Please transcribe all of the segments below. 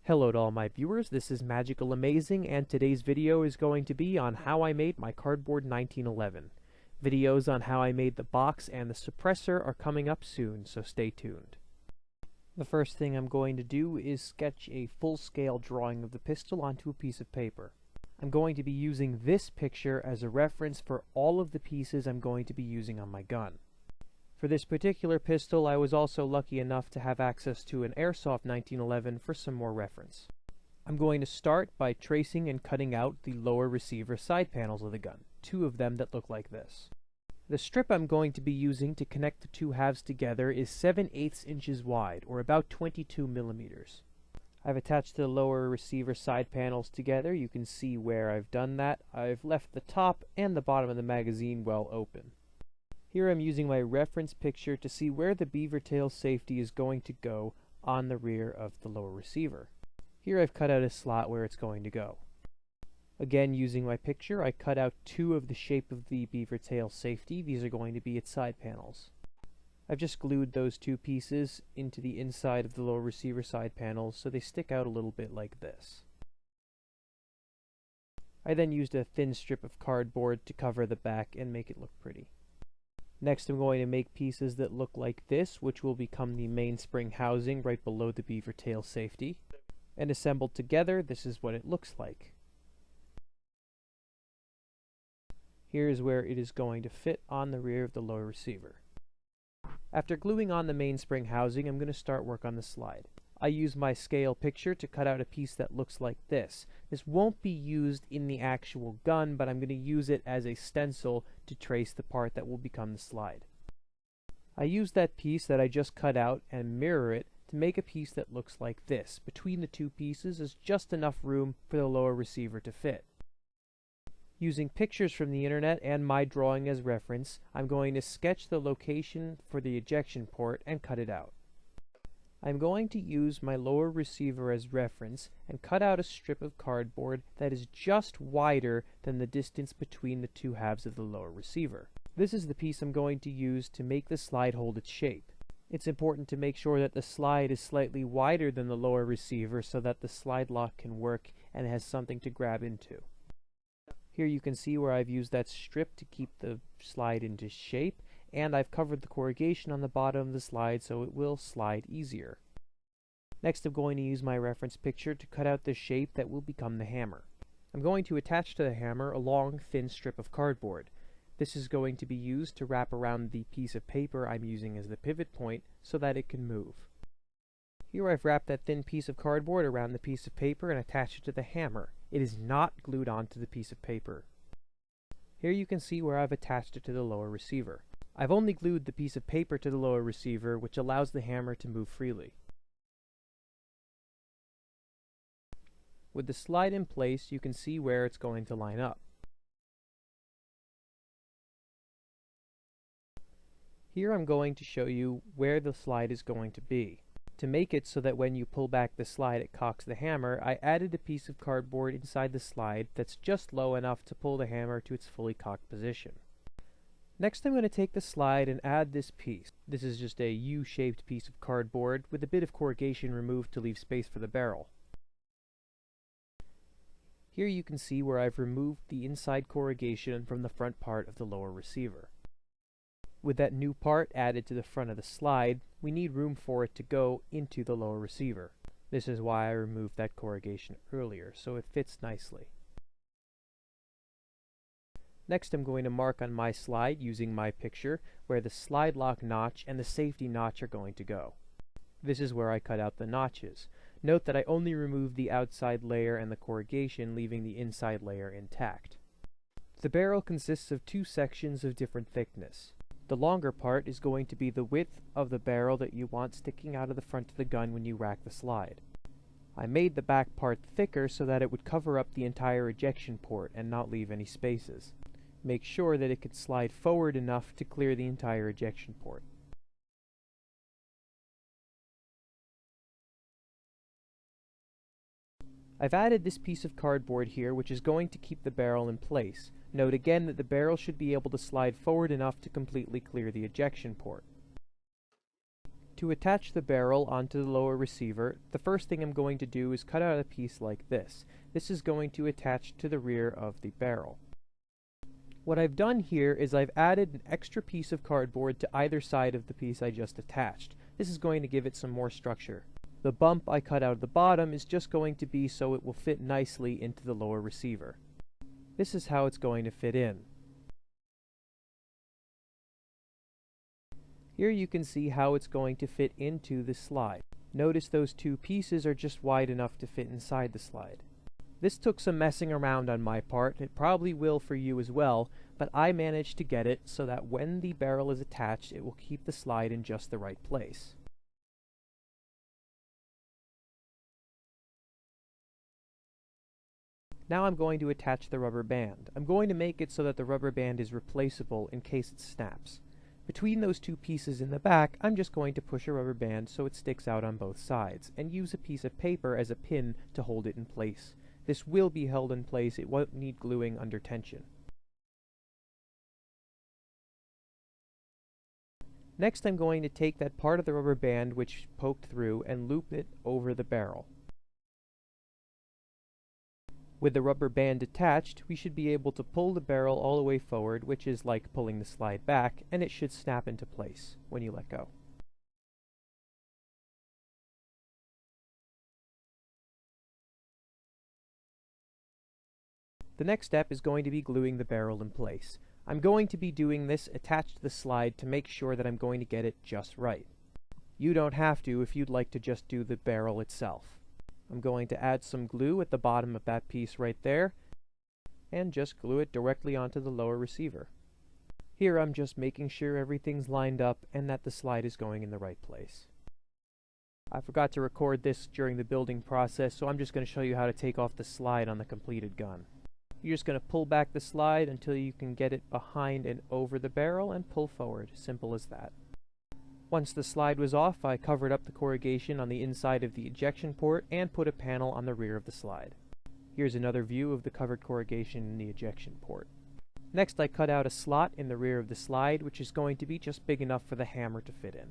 Hello to all my viewers, this is Magicalamazing, and today's video is going to be on how I made my Cardboard 1911. Videos on how I made the box and the suppressor are coming up soon, so stay tuned. The first thing I'm going to do is sketch a full-scale drawing of the pistol onto a piece of paper. I'm going to be using this picture as a reference for all of the pieces I'm going to be using on my gun. For this particular pistol, I was also lucky enough to have access to an Airsoft 1911 for some more reference. I'm going to start by tracing and cutting out the lower receiver side panels of the gun, two of them that look like this. The strip I'm going to be using to connect the two halves together is 7/8 inches wide, or about 22 millimeters. I've attached the lower receiver side panels together. You can see where I've done that. I've left the top and the bottom of the magazine well open. Here I'm using my reference picture to see where the beaver tail safety is going to go on the rear of the lower receiver. Here I've cut out a slot where it's going to go. Again, using my picture, I cut out two of the shape of the beaver tail safety. These are going to be its side panels. I've just glued those two pieces into the inside of the lower receiver side panels so they stick out a little bit like this. I then used a thin strip of cardboard to cover the back and make it look pretty. Next, I'm going to make pieces that look like this, which will become the mainspring housing right below the beaver tail safety. And assembled together, this is what it looks like. Here's where it is going to fit on the rear of the lower receiver. After gluing on the mainspring housing, I'm going to start work on the slide. I use my scale picture to cut out a piece that looks like this. This won't be used in the actual gun, but I'm going to use it as a stencil to trace the part that will become the slide. I use that piece that I just cut out and mirror it to make a piece that looks like this. Between the two pieces is just enough room for the lower receiver to fit. Using pictures from the internet and my drawing as reference, I'm going to sketch the location for the ejection port and cut it out. I'm going to use my lower receiver as reference and cut out a strip of cardboard that is just wider than the distance between the two halves of the lower receiver. This is the piece I'm going to use to make the slide hold its shape. It's important to make sure that the slide is slightly wider than the lower receiver so that the slide lock can work and has something to grab into. Here you can see where I've used that strip to keep the slide into shape, and I've covered the corrugation on the bottom of the slide so it will slide easier. Next, I'm going to use my reference picture to cut out the shape that will become the hammer. I'm going to attach to the hammer a long, thin strip of cardboard. This is going to be used to wrap around the piece of paper I'm using as the pivot point so that it can move. Here I've wrapped that thin piece of cardboard around the piece of paper and attached it to the hammer. It is not glued onto the piece of paper. Here you can see where I've attached it to the lower receiver. I've only glued the piece of paper to the lower receiver, which allows the hammer to move freely. With the slide in place, you can see where it's going to line up. Here I'm going to show you where the slide is going to be. To make it so that when you pull back the slide it cocks the hammer, I added a piece of cardboard inside the slide that's just low enough to pull the hammer to its fully cocked position. Next, I'm going to take the slide and add this piece. This is just a U-shaped piece of cardboard with a bit of corrugation removed to leave space for the barrel. Here you can see where I've removed the inside corrugation from the front part of the lower receiver. With that new part added to the front of the slide, we need room for it to go into the lower receiver. This is why I removed that corrugation earlier, so it fits nicely. Next, I'm going to mark on my slide using my picture where the slide lock notch and the safety notch are going to go. This is where I cut out the notches. Note that I only removed the outside layer and the corrugation, leaving the inside layer intact. The barrel consists of two sections of different thickness. The longer part is going to be the width of the barrel that you want sticking out of the front of the gun when you rack the slide. I made the back part thicker so that it would cover up the entire ejection port and not leave any spaces. Make sure that it could slide forward enough to clear the entire ejection port. I've added this piece of cardboard here, which is going to keep the barrel in place. Note again that the barrel should be able to slide forward enough to completely clear the ejection port. To attach the barrel onto the lower receiver, the first thing I'm going to do is cut out a piece like this. This is going to attach to the rear of the barrel. What I've done here is I've added an extra piece of cardboard to either side of the piece I just attached. This is going to give it some more structure. The bump I cut out of the bottom is just going to be so it will fit nicely into the lower receiver. This is how it's going to fit in. Here you can see how it's going to fit into the slide. Notice those two pieces are just wide enough to fit inside the slide. This took some messing around on my part. It probably will for you as well, but I managed to get it so that when the barrel is attached, it will keep the slide in just the right place. Now I'm going to attach the rubber band. I'm going to make it so that the rubber band is replaceable in case it snaps. Between those two pieces in the back, I'm just going to push a rubber band so it sticks out on both sides, and use a piece of paper as a pin to hold it in place. This will be held in place, it won't need gluing under tension. Next I'm going to take that part of the rubber band which poked through and loop it over the barrel. With the rubber band attached, we should be able to pull the barrel all the way forward, which is like pulling the slide back, and it should snap into place when you let go. The next step is going to be gluing the barrel in place. I'm going to be doing this attached to the slide to make sure that I'm going to get it just right. You don't have to if you'd like to just do the barrel itself. I'm going to add some glue at the bottom of that piece right there, and just glue it directly onto the lower receiver. Here I'm just making sure everything's lined up and that the slide is going in the right place. I forgot to record this during the building process, so I'm just going to show you how to take off the slide on the completed gun. You're just going to pull back the slide until you can get it behind and over the barrel and pull forward. Simple as that. Once the slide was off, I covered up the corrugation on the inside of the ejection port and put a panel on the rear of the slide. Here's another view of the covered corrugation in the ejection port. Next, I cut out a slot in the rear of the slide, which is going to be just big enough for the hammer to fit in.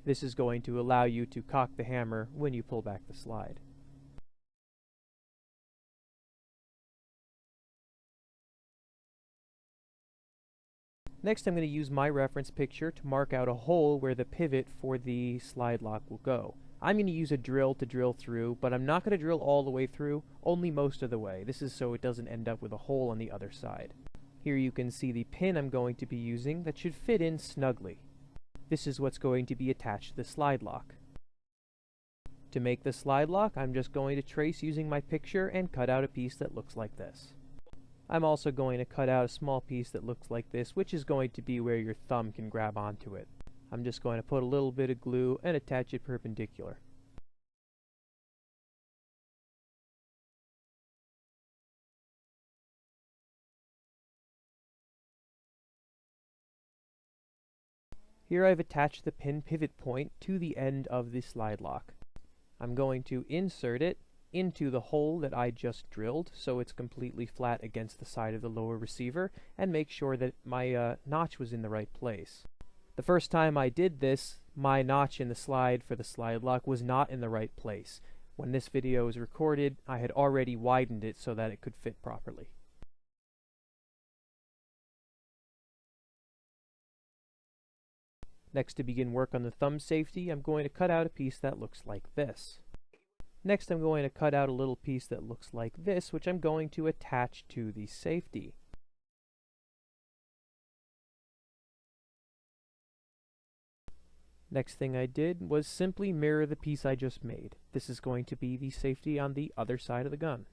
This is going to allow you to cock the hammer when you pull back the slide. Next, I'm going to use my reference picture to mark out a hole where the pivot for the slide lock will go. I'm going to use a drill to drill through, but I'm not going to drill all the way through, only most of the way. This is so it doesn't end up with a hole on the other side. Here you can see the pin I'm going to be using that should fit in snugly. This is what's going to be attached to the slide lock. To make the slide lock, I'm just going to trace using my picture and cut out a piece that looks like this. I'm also going to cut out a small piece that looks like this, which is going to be where your thumb can grab onto it. I'm just going to put a little bit of glue and attach it perpendicular. Here I've attached the pin pivot point to the end of the slide lock. I'm going to insert it into the hole that I just drilled so it's completely flat against the side of the lower receiver, and make sure that my notch was in the right place. The first time I did this, my notch in the slide for the slide lock was not in the right place. When this video was recorded, I had already widened it so that it could fit properly. Next, to begin work on the thumb safety, I'm going to cut out a piece that looks like this. Next, I'm going to cut out a little piece that looks like this, which I'm going to attach to the safety. Next thing I did was simply mirror the piece I just made. This is going to be the safety on the other side of the gun.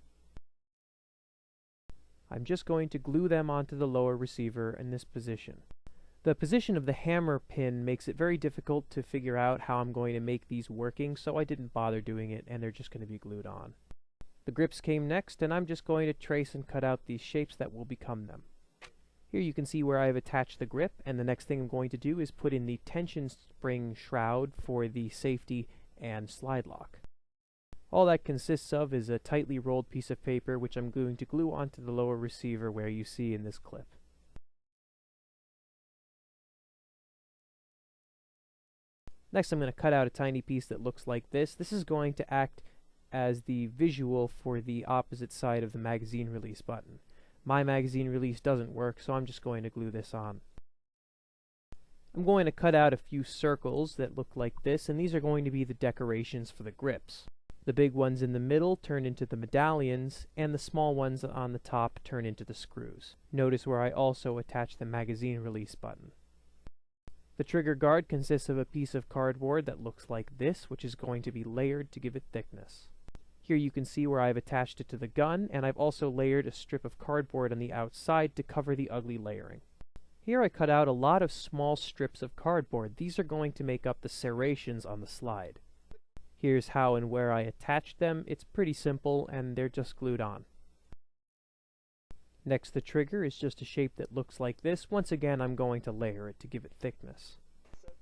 I'm just going to glue them onto the lower receiver in this position. The position of the hammer pin makes it very difficult to figure out how I'm going to make these working, so I didn't bother doing it, and they're just going to be glued on. The grips came next, and I'm just going to trace and cut out these shapes that will become them. Here you can see where I've attached the grip, and the next thing I'm going to do is put in the tension spring shroud for the safety and slide lock. All that consists of is a tightly rolled piece of paper which I'm going to glue onto the lower receiver where you see in this clip. Next, I'm going to cut out a tiny piece that looks like this. This is going to act as the visual for the opposite side of the magazine release button. My magazine release doesn't work, so I'm just going to glue this on. I'm going to cut out a few circles that look like this, and these are going to be the decorations for the grips. The big ones in the middle turn into the medallions, and the small ones on the top turn into the screws. Notice where I also attach the magazine release button. The trigger guard consists of a piece of cardboard that looks like this, which is going to be layered to give it thickness. Here you can see where I've attached it to the gun, and I've also layered a strip of cardboard on the outside to cover the ugly layering. Here I cut out a lot of small strips of cardboard. These are going to make up the serrations on the slide. Here's how and where I attached them. It's pretty simple, and they're just glued on. Next, the trigger is just a shape that looks like this. Once again, I'm going to layer it to give it thickness.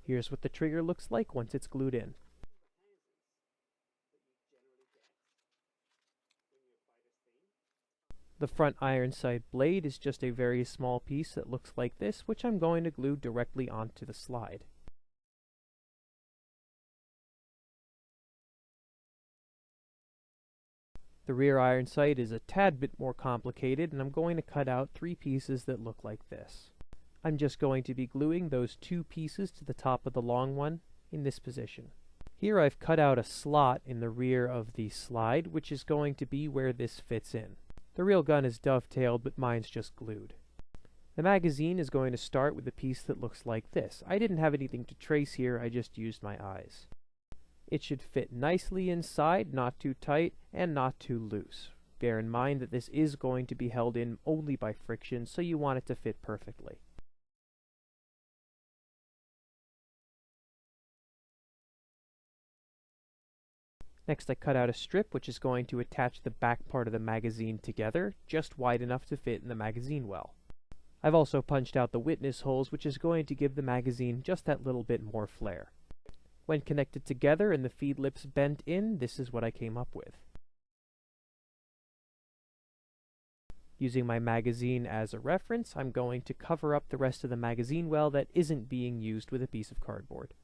Here's what the trigger looks like once it's glued in. The front iron side blade is just a very small piece that looks like this, which I'm going to glue directly onto the slide. The rear iron sight is a tad bit more complicated, and I'm going to cut out 3 pieces that look like this. I'm just going to be gluing those 2 pieces to the top of the long one in this position. Here I've cut out a slot in the rear of the slide, which is going to be where this fits in. The real gun is dovetailed, but mine's just glued. The magazine is going to start with a piece that looks like this. I didn't have anything to trace here, I just used my eyes. It should fit nicely inside, not too tight, and not too loose. Bear in mind that this is going to be held in only by friction, so you want it to fit perfectly. Next, I cut out a strip which is going to attach the back part of the magazine together, just wide enough to fit in the magazine well. I've also punched out the witness holes, which is going to give the magazine just that little bit more flair. When connected together and the feed lips bent in, this is what I came up with. Using my magazine as a reference, I'm going to cover up the rest of the magazine well that isn't being used with a piece of cardboard.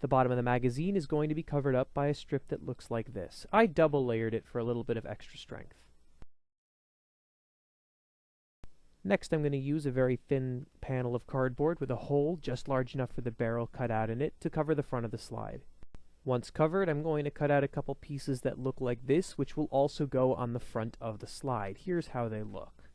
The bottom of the magazine is going to be covered up by a strip that looks like this. I double layered it for a little bit of extra strength. Next, I'm going to use a very thin panel of cardboard with a hole just large enough for the barrel cut out in it to cover the front of the slide. Once covered, I'm going to cut out a couple pieces that look like this, which will also go on the front of the slide. Here's how they look.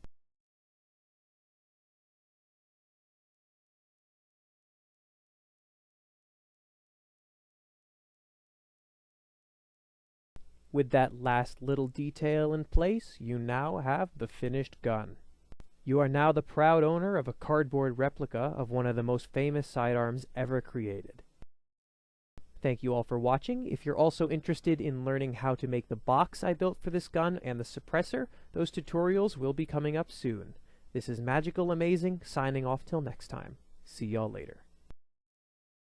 With that last little detail in place, you now have the finished gun. You are now the proud owner of a cardboard replica of one of the most famous sidearms ever created. Thank you all for watching. If you're also interested in learning how to make the box I built for this gun and the suppressor, those tutorials will be coming up soon. This is Magicalamazing, signing off till next time. See y'all later.